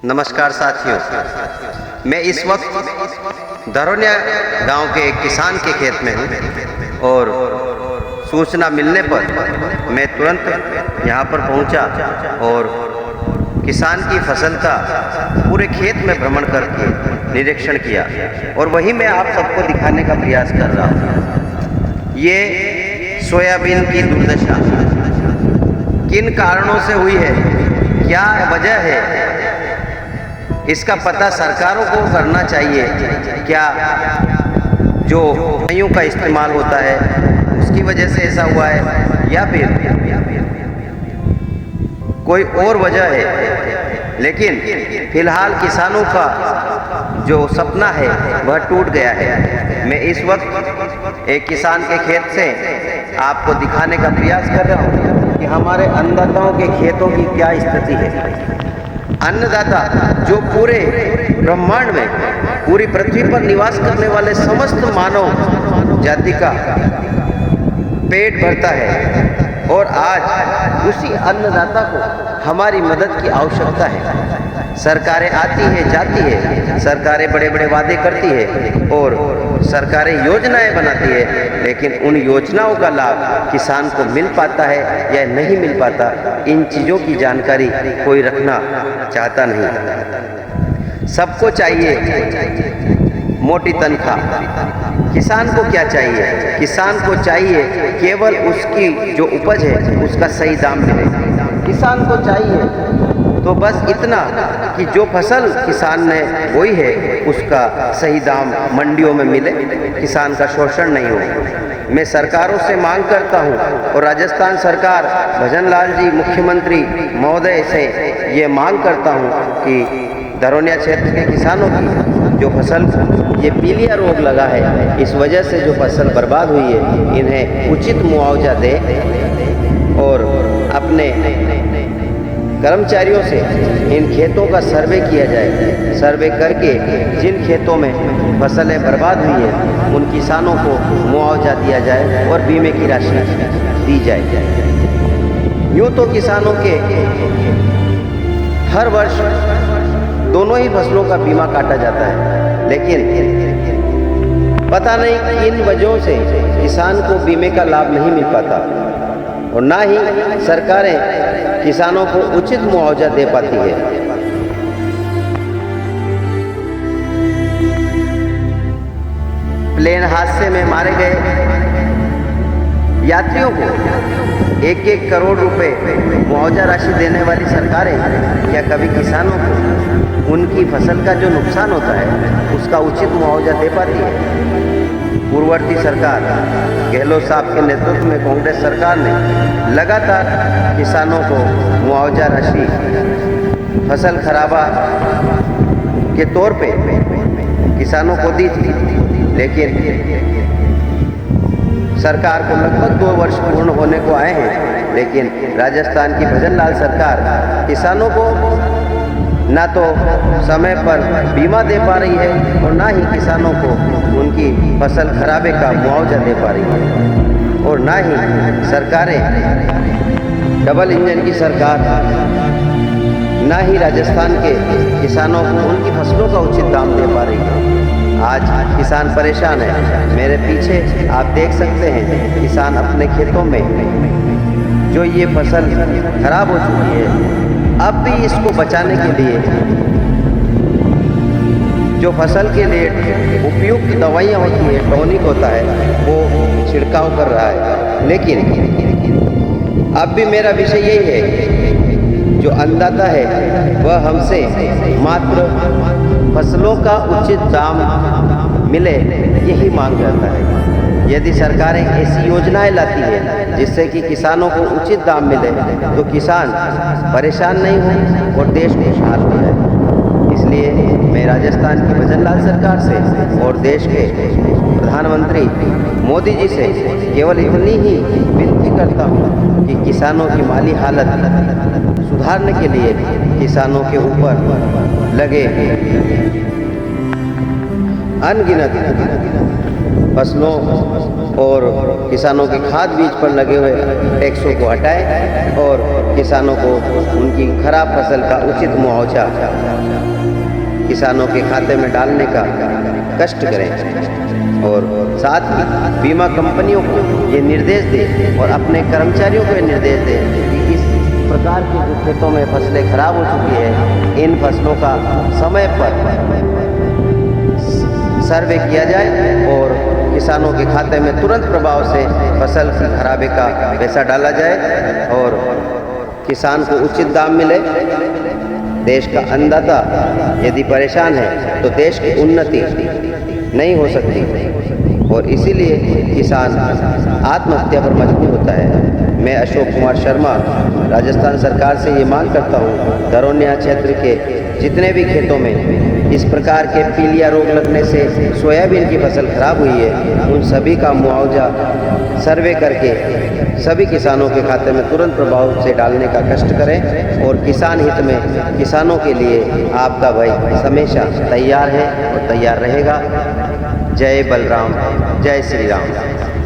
नमस्कार साथियों, मैं इस वक्त धरोनिया गांव के एक किसान के खेत में हूं और सूचना मिलने पर मैं तुरंत यहां पर पहुंचा और किसान की फसल का पूरे खेत में भ्रमण करके निरीक्षण किया और वही मैं आप सबको दिखाने का प्रयास कर रहा हूं। ये सोयाबीन की दुर्दशा किन कारणों से हुई है, क्या वजह है, इसका पता सरकारों को करना चाहिए। क्या जो दवाइयों का इस्तेमाल होता है उसकी वजह से ऐसा हुआ है या फिर कोई और वजह है, लेकिन फिलहाल किसानों का जो सपना है वह टूट गया है। मैं इस वक्त एक किसान के खेत से आपको दिखाने का प्रयास कर रहा हूँ कि हमारे अन्नदाताओं के खेतों की क्या स्थिति है। अन्नदाता जो पूरे ब्रह्मांड में, पूरी पृथ्वी पर निवास करने वाले समस्त मानव जाति का पेट भरता है और आज उसी अन्नदाता को हमारी मदद की आवश्यकता है। सरकारें आती है जाती है, सरकारें बड़े बड़े वादे करती है और सरकारें योजनाएं बनाती है, लेकिन उन योजनाओं का लाभ किसान को मिल पाता है या नहीं मिल पाता, इन चीज़ों की जानकारी कोई रखना चाहता नहीं। सबको चाहिए मोटी तनख्वाह, किसान को क्या चाहिए? किसान को चाहिए केवल उसकी जो उपज है उसका सही दाम मिले। किसान को चाहिए तो बस इतना कि जो फसल किसान ने बोई है उसका सही दाम मंडियों में मिले, किसान का शोषण नहीं हो। मैं सरकारों से मांग करता हूं और राजस्थान सरकार भजन लाल जी मुख्यमंत्री महोदय से ये मांग करता हूं कि धरोनिया क्षेत्र के किसानों की जो फसल ये पीलिया रोग लगा है, इस वजह से जो फसल बर्बाद हुई है, इन्हें उचित मुआवजा दे और अपने कर्मचारियों से इन खेतों का सर्वे किया जाए। सर्वे करके जिन खेतों में फसलें बर्बाद हुई है उन किसानों को मुआवजा दिया जाए और बीमे की राशि दी जाए। यूँ तो किसानों के हर वर्ष दोनों ही फसलों का बीमा काटा जाता है, लेकिन पता नहीं किन वजहों से किसान को बीमे का लाभ नहीं मिल पाता और ना ही सरकारें किसानों को उचित मुआवजा दे पाती है। प्लेन हादसे में मारे गए यात्रियों को 1-1 करोड़ रुपए मुआवजा राशि देने वाली सरकारें क्या कभी किसानों को उनकी फसल का जो नुकसान होता है उसका उचित मुआवजा दे पाती है? पूर्ववर्ती सरकार गहलोत साहब के नेतृत्व में कांग्रेस सरकार ने लगातार किसानों को मुआवजा राशि फसल खराबा के तौर पे किसानों को दी थी, लेकिन सरकार को लगभग 2 वर्ष पूर्ण होने को आए हैं, लेकिन राजस्थान की भजन लाल सरकार किसानों को ना तो समय पर बीमा दे पा रही है और ना ही किसानों को उनकी फसल खराबे का मुआवजा दे पा रही है, और ना ही सरकारें, डबल इंजन की सरकार, ना ही राजस्थान के किसानों को उनकी फसलों का उचित दाम दे पा रही है। आज किसान परेशान है। मेरे पीछे आप देख सकते हैं किसान अपने खेतों में जो ये फसल खराब हो चुकी है, अब भी इसको बचाने के लिए जो फसल के लिए उपयुक्त दवाइयाँ होती है, टॉनिक होता है, वो छिड़काव कर रहा है। लेकिन अब भी मेरा विषय यही है, जो अन्नदाता है वह हमसे मात्र फसलों का उचित दाम मिले, यही मांग करता है। यदि सरकारें ऐसी योजनाएं लाती है जिससे कि किसानों को उचित दाम मिले तो किसान परेशान नहीं हो और देश खुशहाल हो जाए। इसलिए मैं राजस्थान की भजन लाल सरकार से और देश के प्रधानमंत्री मोदी जी से केवल इतनी ही विनती करता हूँ कि किसानों की माली हालत सुधारने के लिए किसानों के ऊपर लगे अनगिनत फसलों और किसानों के खाद बीज पर लगे हुए टैक्सों को हटाएं और किसानों को उनकी खराब फसल का उचित मुआवजा किसानों के खाते में डालने का कष्ट करें और साथ ही बीमा कंपनियों को ये निर्देश दें और अपने कर्मचारियों को ये निर्देश दें कि इस प्रकार के जो खेतों में फसलें खराब हो चुकी है, इन फसलों का समय पर सर्वे किया जाए और किसानों के खाते में तुरंत प्रभाव से फसल की खराबे का पैसा डाला जाए और किसान को उचित दाम मिले। देश का अन्नदाता यदि परेशान है तो देश की उन्नति नहीं हो सकती और इसीलिए किसान आत्महत्या पर मजबूर होता है। मैं अशोक कुमार शर्मा राजस्थान सरकार से ये मांग करता हूँ, दरोनिया क्षेत्र के जितने भी खेतों में इस प्रकार के पीलिया रोग लगने से सोयाबीन की फसल खराब हुई है, उन सभी का मुआवजा सर्वे करके सभी किसानों के खाते में तुरंत प्रभाव से डालने का कष्ट करें और किसान हित में किसानों के लिए आपका भाई हमेशा तैयार है और तैयार रहेगा। जय बलराम, जय श्री राम।